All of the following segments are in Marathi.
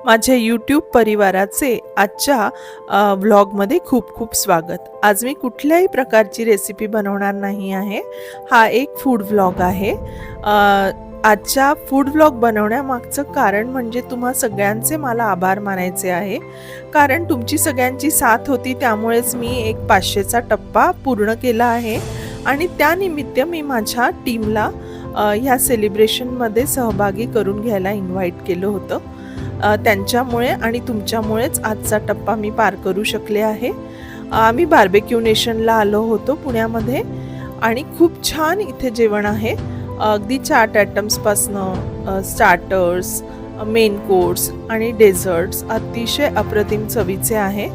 माझ्या यूट्यूब परिवाराचे आजच्या व्लॉगमध्ये खूप खूप स्वागत। आज मी कुठल्याही प्रकारची रेसिपी बनवणार नाही आहे। हा एक फूड व्लॉग आहे। आजच्या फूड व्लॉग बनवण्यामागचं कारण म्हणजे तुम्हा सगळ्यांचे मला आभार मानायचे आहे, कारण तुमची सगळ्यांची साथ होती, त्यामुळेच मी एक 500चा टप्पा पूर्ण केला आहे आणि त्यानिमित्त मी माझ्या टीमला ह्या सेलिब्रेशनमध्ये सहभागी करून घ्यायला इन्व्हाइट केलं होतं। त्यांच्यामुळे आणि तुमच्यामुळेच आजचा टप्पा मी पार करू शकले आहे। आम्ही बार्बेक्यू नेशनला आलो होतो पुण्यामध्ये आणि खूप छान इथे जेवण आहे। अगदी चाट आयटम्सपासनं स्टार्टर्स, मेन कोर्स आणि डेझर्ट्स अतिशय अप्रतिम चवीचे आहे।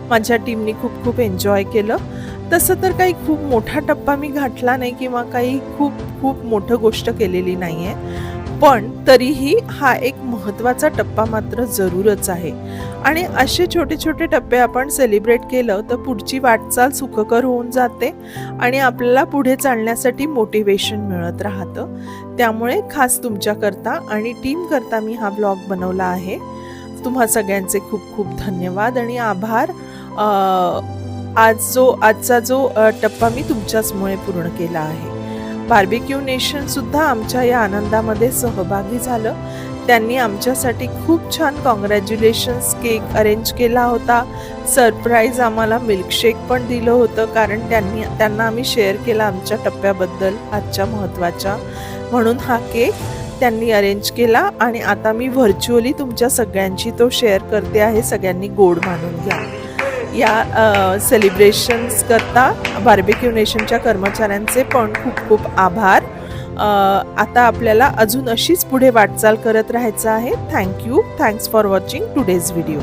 माझ्या टीमने खूप खूप एन्जॉय केलं। तसं तर काही खूप मोठा टप्पा मी गाठला नाही किंवा काही खूप मोठं गोष्ट केलेली नाही आहे, पण तरीही हा एक महत्त्वाचा टप्पा मात्र जरूरच आहे आणि असे छोटे छोटे टप्पे आपण सेलिब्रेट केलं तर पुढची वाटचाल सुखकर होऊन जाते आणि आपल्याला पुढे चालण्यासाठी मोटिवेशन मिळत राहतं। त्यामुळे खास तुमच्याकरता आणि टीमकरता मी हा ब्लॉग बनवला आहे। तुम्हा सगळ्यांचे खूप खूप धन्यवाद आणि आभार। आजचा जो टप्पा मी तुमच्याचमुळे पूर्ण केला आहे। बार्बेक्यू नेशन सुद्धा आमच्या या आनंदामध्ये सहभागी झालं। त्यांनी आमच्यासाठी खूप छान कॉंग्रॅच्युलेशन्स केक अरेंज केला होता। सरप्राईज आम्हाला मिल्कशेक पण दिलं होतं, कारण त्यांना आम्ही शेअर केला आमच्या टप्प्याबद्दल आजच्या महत्त्वाच्या, म्हणून हा केक त्यांनी अरेंज केला आणि आता मी व्हर्च्युअली तुमच्या सगळ्यांशी तो शेअर करते आहे। सगळ्यांनी गोड मानून घ्या। या सेलिब्रेशन्स करता बार्बेक्यू नेशनच्या कर्मचाऱ्यांचे पण खूप खूप आभार। आता आपल्याला अजून अशीच पुढे वाटचाल करत राहायचं आहे। Thanks for watching today's video.